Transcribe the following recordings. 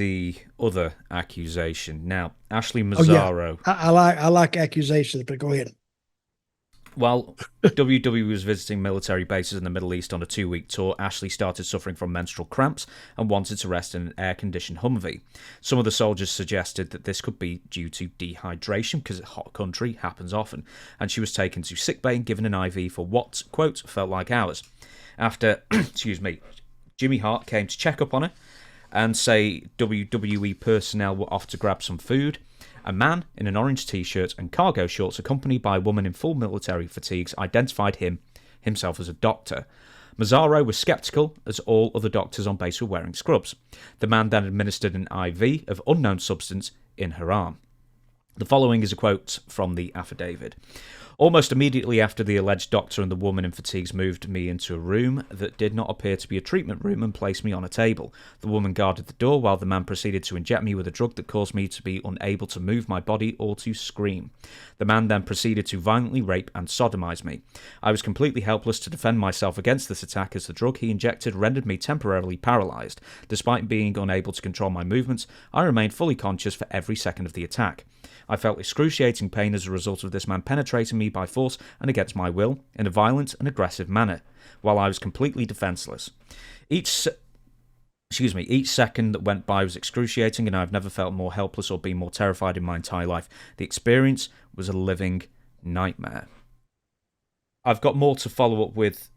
the other accusation. Now, Ashley Oh yeah, Massaro. I like accusations, but go ahead. While WWE was visiting military bases in the Middle East on a 2-week tour, Ashley started suffering from menstrual cramps and wanted to rest in an air-conditioned Humvee. Some of the soldiers suggested that this could be due to dehydration, because it's a hot country, happens often, and she was taken to sickbay and given an IV for what, quote, felt like hours. After, excuse me, Jimmy Hart came to check up on her and say WWE personnel were off to grab some food. A man in an orange t-shirt and cargo shorts, accompanied by a woman in full military fatigues, identified himself as a doctor. Massaro was sceptical, as all other doctors on base were wearing scrubs. The man then administered an IV of unknown substance in her arm. The following is a quote from the affidavit. Almost immediately after the alleged doctor and the woman in fatigues moved me into a room that did not appear to be a treatment room and placed me on a table. The woman guarded the door while the man proceeded to inject me with a drug that caused me to be unable to move my body or to scream. The man then proceeded to violently rape and sodomize me. I was completely helpless to defend myself against this attack, as the drug he injected rendered me temporarily paralyzed. Despite being unable to control my movements, I remained fully conscious for every second of the attack. I felt excruciating pain as a result of this man penetrating me by force and against my will in a violent and aggressive manner, while I was completely defenseless. Each second that went by was excruciating, and I've never felt more helpless or been more terrified in my entire life. The experience was a living nightmare. I've got more to follow up with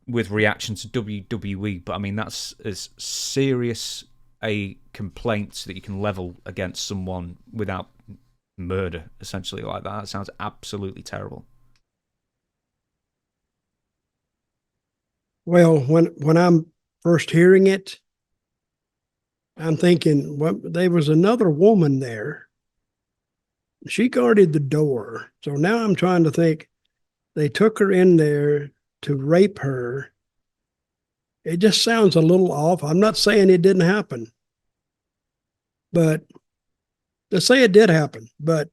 reaction to WWE, but I mean, that's as serious a complaint that you can level against someone without murder, essentially, like that. That sounds absolutely terrible. Well, when I'm first hearing it, I'm thinking, well, there was another woman there. She guarded the door. So now I'm trying to think, they took her in there to rape her. It just sounds a little off. I'm not saying it didn't happen, but let's say it did happen, but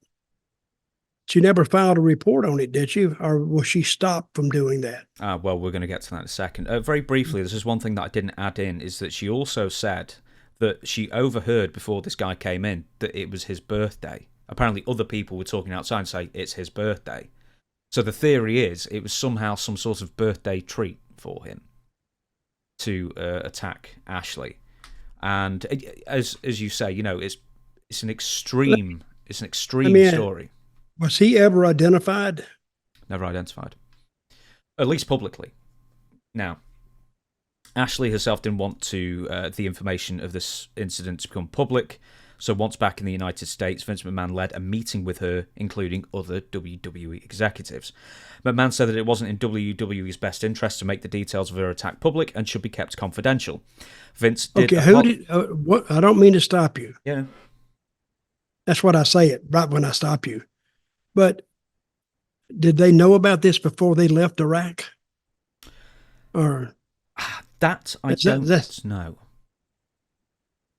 she never filed a report on it, did she? Or was she stopped from doing that? Well, we're going to get to that in a second. Very briefly, this is one thing that I didn't add in, is that she also said that she overheard before this guy came in that it was his birthday. Apparently other people were talking outside and saying it's his birthday. So the theory is it was somehow some sort of birthday treat for him to attack Ashley. And as you say, you know, it's an extreme story. Was he ever identified? Never identified. At least publicly. Now, Ashley herself didn't want the information of this incident to become public, so once back in the United States, Vince McMahon led a meeting with her, including other WWE executives. McMahon said that it wasn't in WWE's best interest to make the details of her attack public and should be kept confidential. Vince did... Okay, what? I don't mean to stop you. Yeah. That's what I say it right when I stop you. But did they know about this before they left Iraq? Or that I don't know.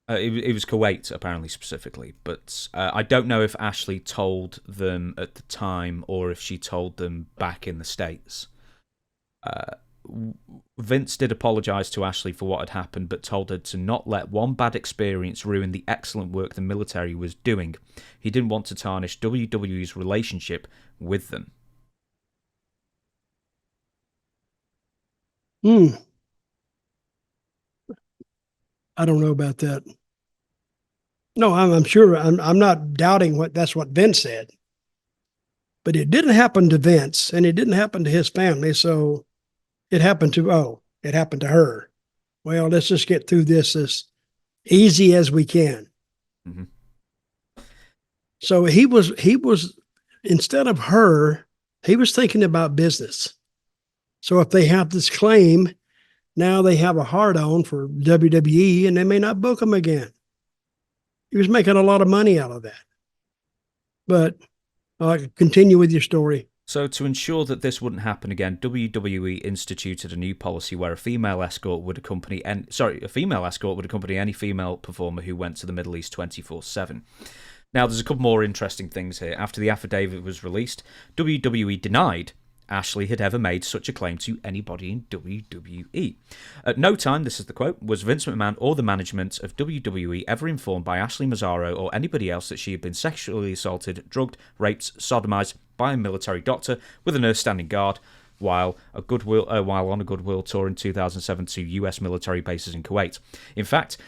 It was Kuwait, apparently, specifically. But I don't know if Ashley told them at the time or if she told them back in the States. Vince did apologise to Ashley for what had happened, but told her to not let one bad experience ruin the excellent work the military was doing. He didn't want to tarnish WWE's relationship with them. I don't know about that. No, I'm sure. I'm not doubting that's what Vince said. But it didn't happen to Vince, and it didn't happen to his family. So it happened to her. Well, let's just get through this as easy as we can. Mm-hmm. So he was instead of her, he was thinking about business. So if they have this claim, now they have a hard on for WWE and they may not book him again. He was making a lot of money out of that. But continue with your story. So to ensure that this wouldn't happen again, WWE instituted a new policy where a female escort would accompany any female performer who went to the Middle East 24/7. Now, there's a couple more interesting things here. After the affidavit was released, WWE denied Ashley had ever made such a claim to anybody in WWE. At no time, this is the quote, was Vince McMahon or the management of WWE ever informed by Ashley Massaro or anybody else that she had been sexually assaulted, drugged, raped, sodomized by a military doctor with a nurse standing guard while on a goodwill tour in 2007 to US military bases in Kuwait. In fact,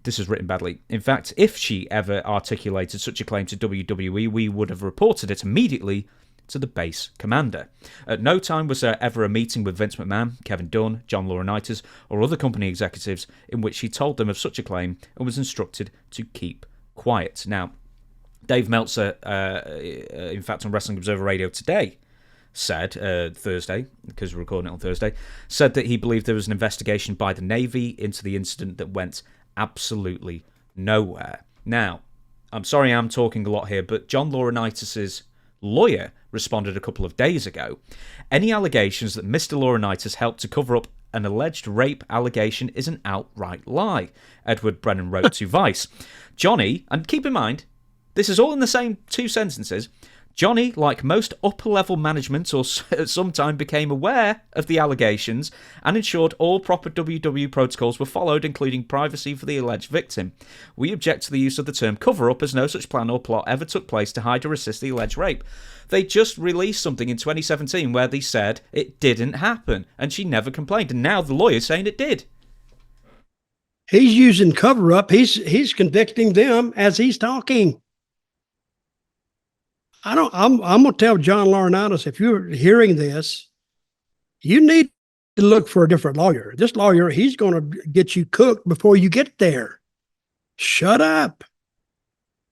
this is written badly. In fact, if she ever articulated such a claim to WWE, we would have reported it immediately to the base commander. At no time was there ever a meeting with Vince McMahon, Kevin Dunn, John Laurinaitis, or other company executives in which he told them of such a claim and was instructed to keep quiet. Now, Dave Meltzer, in fact, on Wrestling Observer Radio today, said, Thursday, because we're recording it on Thursday, said that he believed there was an investigation by the Navy into the incident that went absolutely nowhere. Now, I'm sorry I'm talking a lot here, but John Laurinaitis' lawyer responded a couple of days ago. Any allegations that Mr. Laurinaitis helped to cover up an alleged rape allegation is an outright lie, Edward Brennan wrote to Vice. Johnny, and keep in mind, this is all in the same two sentences, Johnny, like most upper-level management at some time, became aware of the allegations and ensured all proper WWE protocols were followed, including privacy for the alleged victim. We object to the use of the term cover-up, as no such plan or plot ever took place to hide or assist the alleged rape. They just released something in 2017 where they said it didn't happen, and she never complained, and now the lawyer's saying it did. He's using cover-up. He's convicting them as he's talking. I'm going to tell John Laurinaitis, if you're hearing this, you need to look for a different lawyer. This lawyer, he's going to get you cooked before you get there. Shut up.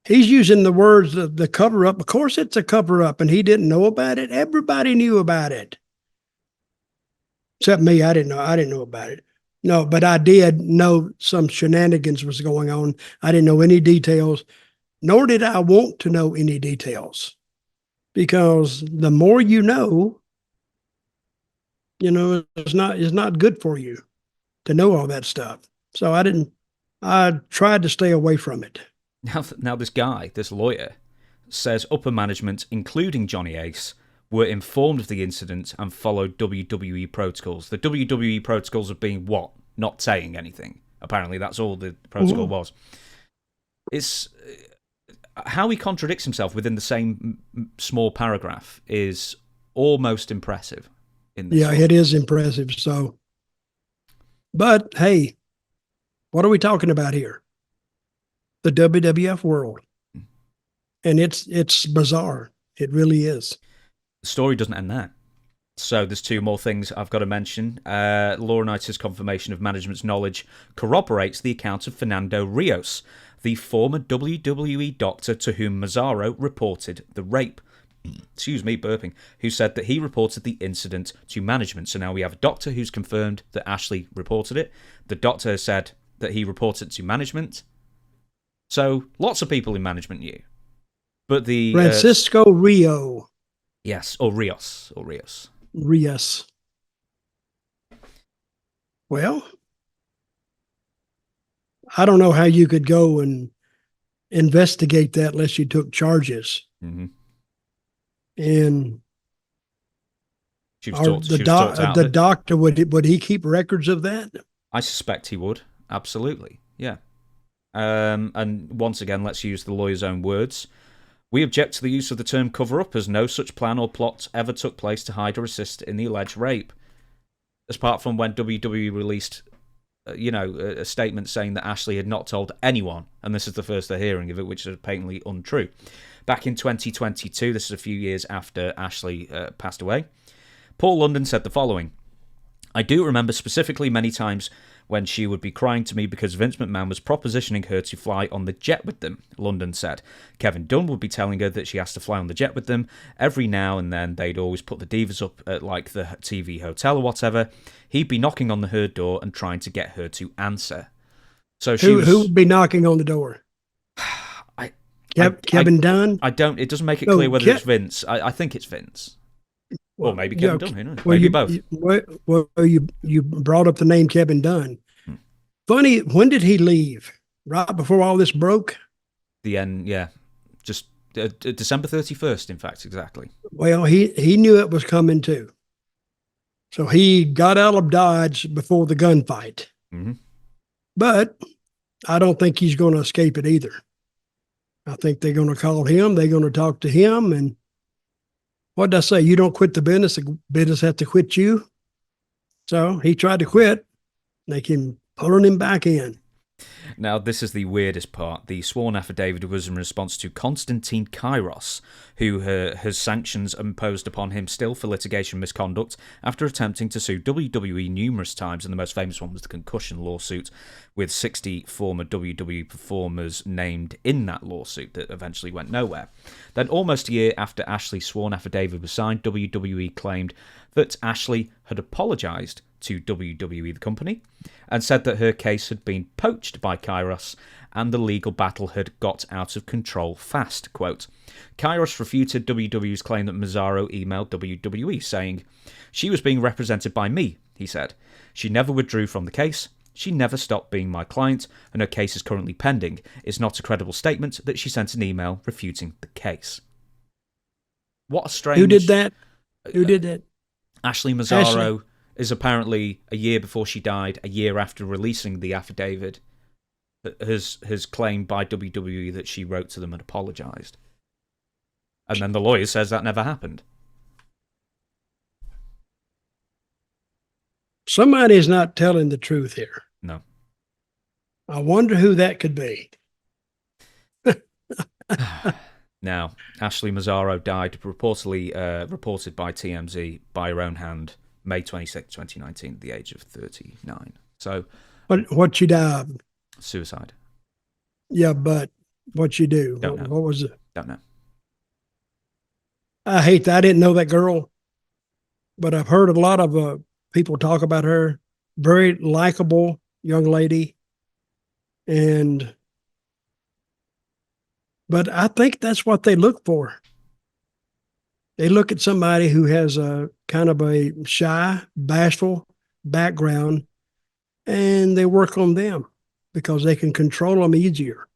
He's using the words of the cover up. Of course it's a cover up, and he didn't know about it. Everybody knew about it. Except me, I didn't know about it. No, but I did know some shenanigans was going on. I didn't know any details, nor did I want to know any details. Because the more you know, it's not good for you to know all that stuff. So I tried to stay away from it. Now this lawyer, says upper management, including Johnny Ace, were informed of the incident and followed WWE protocols. The WWE protocols of being what? Not saying anything. Apparently that's all the protocol was. It's... How he contradicts himself within the same small paragraph is almost impressive. It is impressive. So, but hey, what are we talking about here? The WWF world, and it's bizarre. It really is. The story doesn't end there. So there's two more things I've got to mention. Laurinaitis' confirmation of management's knowledge corroborates the account of Fernando Rios, the former WWE doctor to whom Massaro reported the rape. Excuse me, burping. Who said that he reported the incident to management. So now we have a doctor who's confirmed that Ashley reported it. The doctor said that he reported it to management. So lots of people in management knew. But the... Francisco Rio. Yes, or Rios. Rios. Well... I don't know how you could go and investigate that unless you took charges. Mm-hmm. And the doctor, would he keep records of that? I suspect he would. Absolutely. Yeah. And once again, let's use the lawyer's own words. We object to the use of the term cover-up, as no such plan or plot ever took place to hide or assist in the alleged rape. Apart from when WWE released... a statement saying that Ashley had not told anyone, and this is the first they're hearing of it, which is patently untrue. Back in 2022, this is a few years after Ashley passed away, Paul London said the following: I do remember specifically many times when she would be crying to me because Vince McMahon was propositioning her to fly on the jet with them, London said. Kevin Dunn would be telling her that she has to fly on the jet with them. Every now and then they'd always put the divas up at like the TV hotel or whatever. He'd be knocking on her door and trying to get her to answer. So who would be knocking on the door? Kevin Dunn? I don't. It doesn't make it clear whether it's Vince. I think it's Vince. Well, or maybe Kevin Dunn. Who knows? Maybe both. You brought up the name Kevin Dunn. Funny, when did he leave? Right before all this broke? The end, yeah. Just December 31st, in fact, exactly. Well, he knew it was coming too. So he got out of Dodge before the gunfight. Mm-hmm. But I don't think he's going to escape it either. I think they're going to call him. They're going to talk to him. And what did I say? You don't quit the business has to quit you. So he tried to quit. They came pulling him back in. Now, this is the weirdest part. The sworn affidavit was in response to Konstantin Kairos, who has sanctions imposed upon him still for litigation misconduct after attempting to sue WWE numerous times, and the most famous one was the concussion lawsuit, with 60 former WWE performers named in that lawsuit that eventually went nowhere. Then, almost a year after Ashley's sworn affidavit was signed, WWE claimed that Ashley had apologised to WWE, the company, and said that her case had been poached by Kairos and the legal battle had got out of control fast. Quote, Kairos refuted WWE's claim that Massaro emailed WWE saying, she was being represented by me, he said. She never withdrew from the case. She never stopped being my client, and her case is currently pending. It's not a credible statement that she sent an email refuting the case. What a strange... Who did that? Who did that? Ashley Massaro is apparently, a year before she died, a year after releasing the affidavit, has claimed by WWE that she wrote to them and apologised. And then the lawyer says that never happened. Somebody's not telling the truth here. No. I wonder who that could be. Now, Ashley Massaro died, reportedly reported by TMZ, by her own hand, May 26, 2019, at the age of 39. So, what she died of? Suicide. Yeah, but what you do? Don't know. What was it? Don't know. I hate that. I didn't know that girl, but I've heard a lot of people talk about her. Very likable young lady, but I think that's what they look for. They look at somebody who has a kind of a shy, bashful background, and they work on them because they can control them easier.